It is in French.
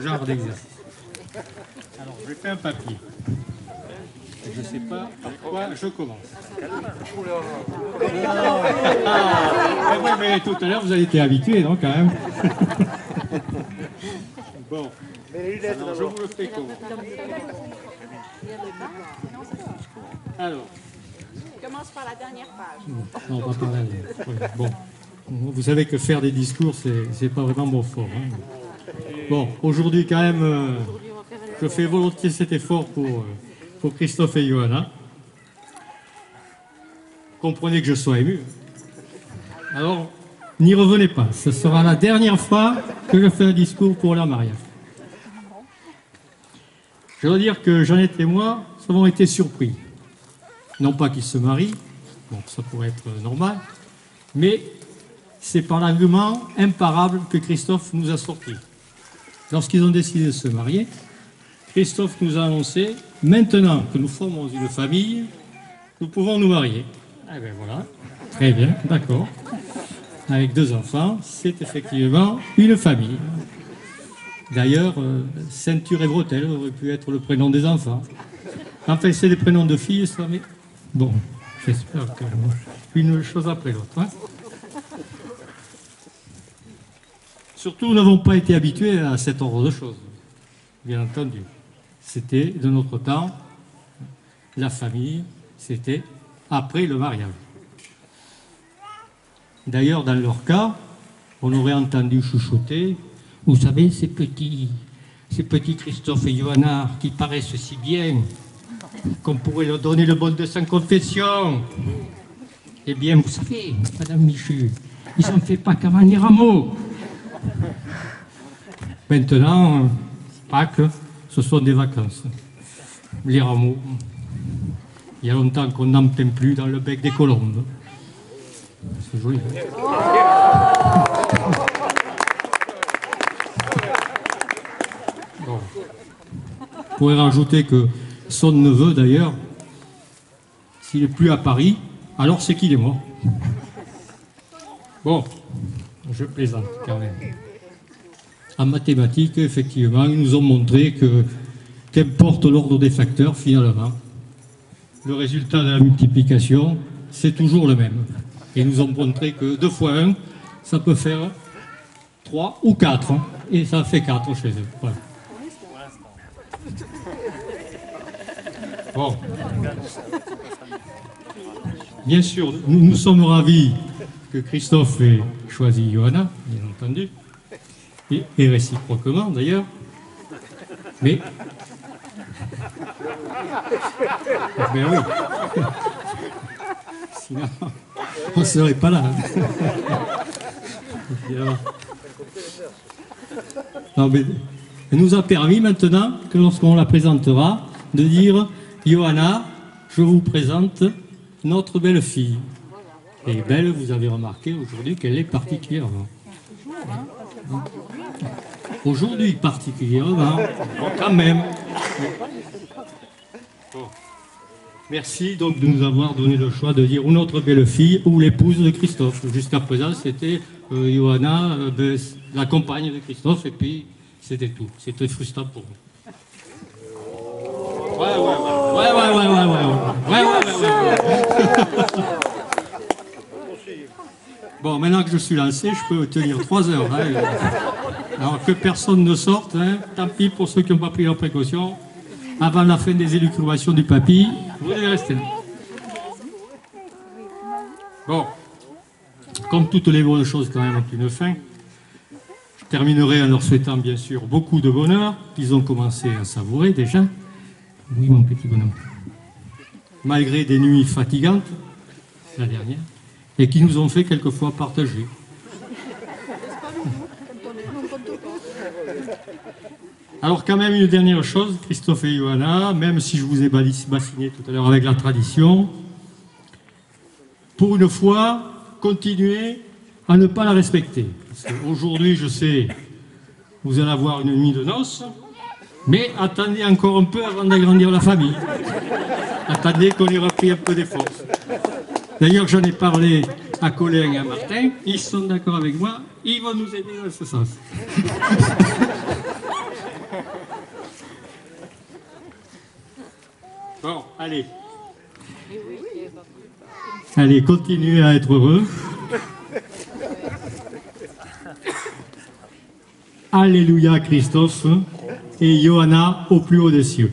genre d'exercice. Alors, je fais un papier. Je ne sais pas par quoi je commence. Oui, mais tout à l'heure, vous avez été habitué, non, quand même. Bon. Alors, je vous le fais comment? Alors. Commence par la dernière page. Non, pas par là. Oui, bon. Vous savez que faire des discours, c'est pas vraiment mon fort. Hein. Bon, aujourd'hui, quand même, je fais volontiers cet effort pour Christophe et Johanna. Comprenez que je sois ému. Alors, n'y revenez pas. Ce sera la dernière fois que je fais un discours pour leur mariage. Je dois dire que Jeannette et moi avons été surpris. Non pas qu'ils se marient, bon, ça pourrait être normal, mais c'est par l'argument imparable que Christophe nous a sorti. Lorsqu'ils ont décidé de se marier, Christophe nous a annoncé, maintenant que nous formons une famille, nous pouvons nous marier. Eh bien voilà, très bien, d'accord. Avec 2 enfants, c'est effectivement une famille. D'ailleurs, ceinture et bretelles aurait pu être le prénom des enfants. Enfin, c'est des prénoms de filles, ça, mais... Bon, j'espère que une chose après l'autre. Hein. Surtout, nous n'avons pas été habitués à cet ordre de choses, bien entendu. C'était, de notre temps, la famille, c'était après le mariage. D'ailleurs, dans leur cas, on aurait entendu chuchoter, vous savez, ces petits Christophe et Johanna qui paraissent si bien, qu'on pourrait leur donner le bon de sans confession. Eh bien, vous savez, Madame Michu, ils n'en font pas qu'avant les rameaux. Maintenant, Pâques, ce sont des vacances. Les rameaux, il y a longtemps qu'on n'en plaint plus dans le bec des colombes. C'est joli. Bon. Je pourrais rajouter que son neveu, d'ailleurs, s'il n'est plus à Paris, alors c'est qu'il est mort. Bon, je plaisante quand même. En mathématiques, effectivement, ils nous ont montré que, qu'importe l'ordre des facteurs, finalement, le résultat de la multiplication, c'est toujours le même. Et ils nous ont montré que 2 fois 1, ça peut faire 3 ou 4. Hein, et ça fait 4 chez eux. Voilà. Bon. Bien sûr, nous sommes ravis que Christophe ait choisi Johanna, bien entendu, et réciproquement d'ailleurs, mais oui, sinon on ne serait pas là. Non, mais elle nous a permis maintenant, que lorsqu'on la présentera, de dire Johanna, je vous présente notre belle-fille. Et belle, vous avez remarqué aujourd'hui qu'elle est particulièrement. Aujourd'hui particulièrement, quand même. Bon. Merci donc de nous avoir donné le choix de dire ou notre belle-fille ou l'épouse de Christophe. Jusqu'à présent, c'était Johanna, la compagne de Christophe, et puis c'était tout. C'était frustrant pour nous. Ouais. Bon, maintenant que je suis lancé, je peux tenir 3 heures. Hein. Alors que personne ne sorte, hein. Tant pis pour ceux qui n'ont pas pris leurs précautions. Avant la fin des élucubrations du papy, vous devez rester là. Bon, comme toutes les bonnes choses quand même ont une fin, je terminerai en leur souhaitant bien sûr beaucoup de bonheur, qu'ils ont commencé à savourer déjà. Oui, mon petit bonhomme. Malgré des nuits fatigantes, la dernière, et qui nous ont fait quelquefois partager. Alors quand même une dernière chose, Christophe et Johanna, même si je vous ai bassiné tout à l'heure avec la tradition, pour une fois, continuez à ne pas la respecter. Aujourd'hui, je sais, vous allez avoir une nuit de noces, mais attendez encore un peu avant d'agrandir la famille. Attendez qu'on ait repris un peu des forces. D'ailleurs, j'en ai parlé à Colin et à Martin, ils sont d'accord avec moi, ils vont nous aider dans ce sens. Allez. Allez, continuez à être heureux. Alléluia Christos et Johanna au plus haut des cieux.